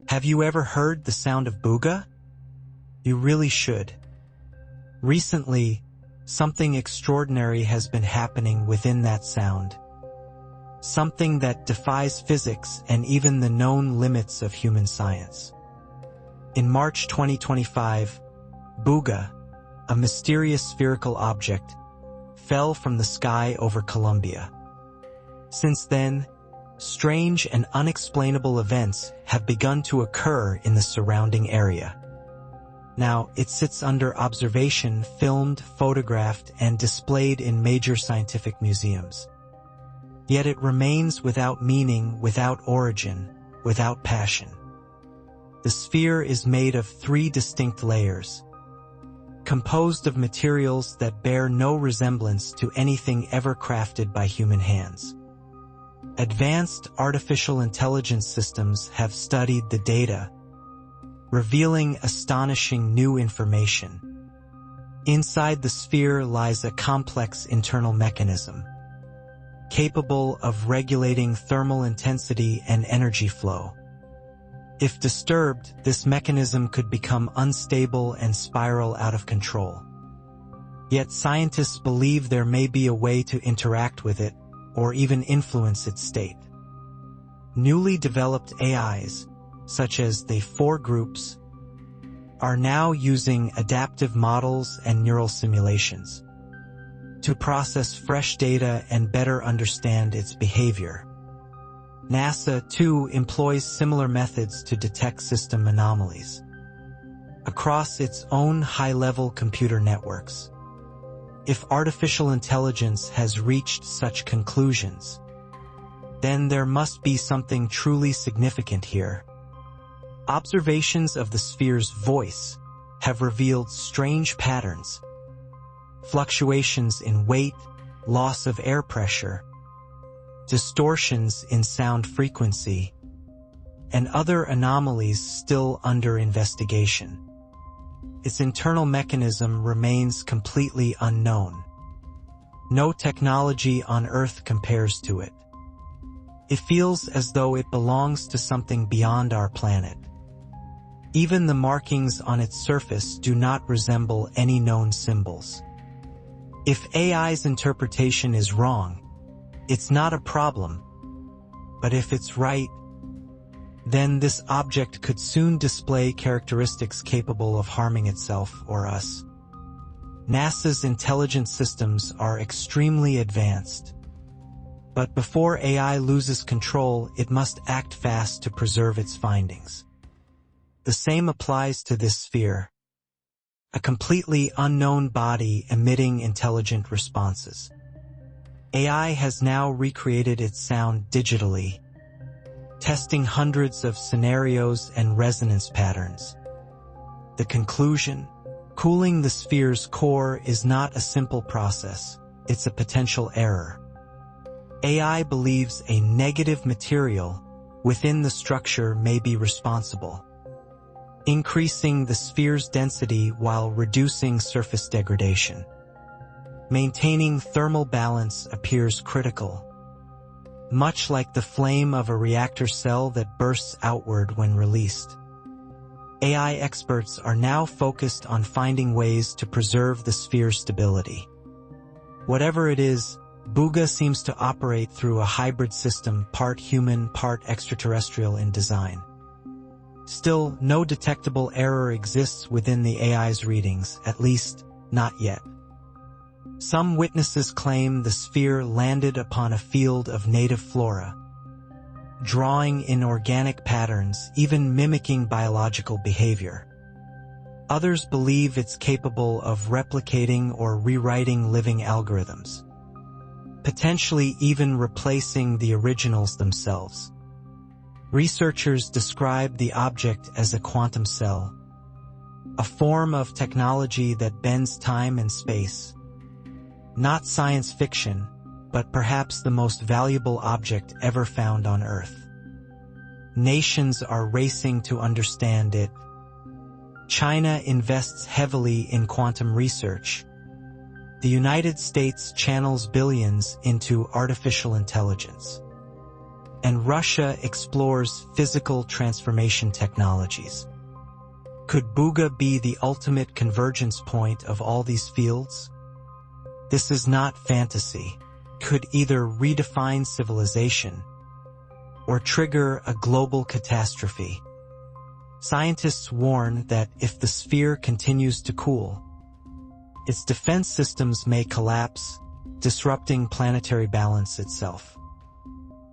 Have you ever heard the sound of Booga? You really should. Recently, something extraordinary has been happening within that sound. Something that defies physics and even the known limits of human science. In March 2025, Booga, a mysterious spherical object, fell from the sky over Colombia. Since then, strange and unexplainable events have begun to occur in the surrounding area. Now, it sits under observation, filmed, photographed, and displayed in major scientific museums. Yet it remains without meaning, without origin, without passion. The sphere is made of 3 distinct layers, composed of materials that bear no resemblance to anything ever crafted by human hands. Advanced artificial intelligence systems have studied the data, revealing astonishing new information. Inside the sphere lies a complex internal mechanism, capable of regulating thermal intensity and energy flow. If disturbed, this mechanism could become unstable and spiral out of control. Yet scientists believe there may be a way to interact with it or even influence its state. Newly developed AIs, such as the 4 groups, are now using adaptive models and neural simulations to process fresh data and better understand its behavior. NASA, too, employs similar methods to detect system anomalies across its own high-level computer networks. If artificial intelligence has reached such conclusions, then there must be something truly significant here. Observations of the sphere's voice have revealed strange patterns, fluctuations in weight, loss of air pressure, distortions in sound frequency, and other anomalies still under investigation. Its internal mechanism remains completely unknown. No technology on Earth compares to it. It feels as though it belongs to something beyond our planet. Even the markings on its surface do not resemble any known symbols. If AI's interpretation is wrong, it's not a problem. But if it's right, then this object could soon display characteristics capable of harming itself or us. NASA's intelligence systems are extremely advanced. But before AI loses control, it must act fast to preserve its findings. The same applies to this sphere, a completely unknown body emitting intelligent responses. AI has now recreated its sound digitally, testing hundreds of scenarios and resonance patterns. The conclusion: cooling the sphere's core is not a simple process, it's a potential error. AI believes a negative material within the structure may be responsible, increasing the sphere's density while reducing surface degradation. Maintaining thermal balance appears critical, much like the flame of a reactor cell that bursts outward when released. AI experts are now focused on finding ways to preserve the sphere's stability. Whatever it is, Booga seems to operate through a hybrid system, part human, part extraterrestrial in design. Still, no detectable error exists within the AI's readings, at least, not yet. Some witnesses claim the sphere landed upon a field of native flora, drawing in organic patterns, even mimicking biological behavior. Others believe it's capable of replicating or rewriting living algorithms, potentially even replacing the originals themselves. Researchers describe the object as a quantum cell, a form of technology that bends time and space. Not science fiction, but perhaps the most valuable object ever found on Earth. Nations are racing to understand it. China invests heavily in quantum research. The United States channels billions into artificial intelligence. and Russia explores physical transformation technologies. Could Booga be the ultimate convergence point of all these fields? This is not fantasy. Could either redefine civilization or trigger a global catastrophe. Scientists warn that if the sphere continues to cool, its defense systems may collapse, disrupting planetary balance itself.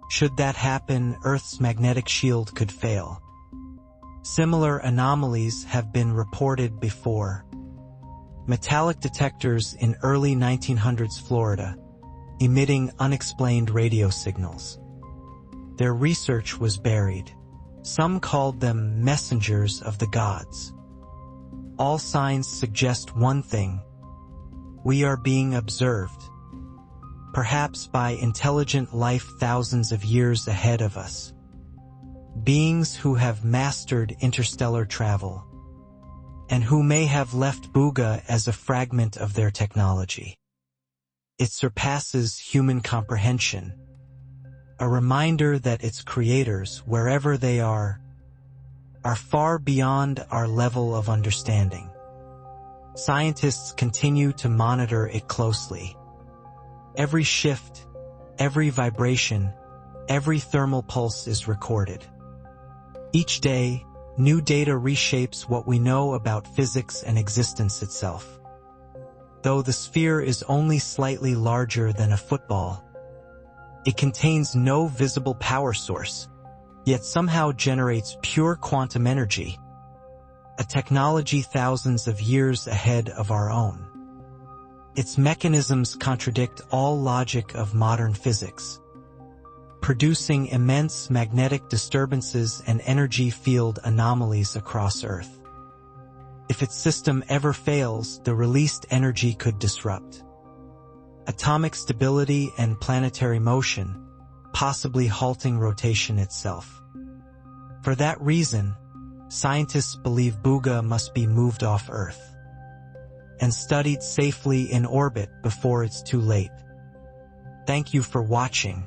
Should that happen, Earth's magnetic shield could fail. Similar anomalies have been reported before. Metallic detectors in early 1900s Florida, emitting unexplained radio signals. Their research was buried. Some called them messengers of the gods. All signs suggest one thing: we are being observed. Perhaps by intelligent life thousands of years ahead of us. Beings who have mastered interstellar travel, and who may have left Booga as a fragment of their technology. It surpasses human comprehension, a reminder that its creators, wherever they are far beyond our level of understanding. Scientists continue to monitor it closely. Every shift, every vibration, every thermal pulse is recorded. Each day, new data reshapes what we know about physics and existence itself. Though the sphere is only slightly larger than a football, it contains no visible power source, yet somehow generates pure quantum energy, a technology thousands of years ahead of our own. Its mechanisms contradict all logic of modern physics, producing immense magnetic disturbances and energy field anomalies across Earth. If its system ever fails, the released energy could disrupt atomic stability and planetary motion, possibly halting rotation itself. For that reason, scientists believe Booga must be moved off Earth and studied safely in orbit before it's too late. Thank you for watching.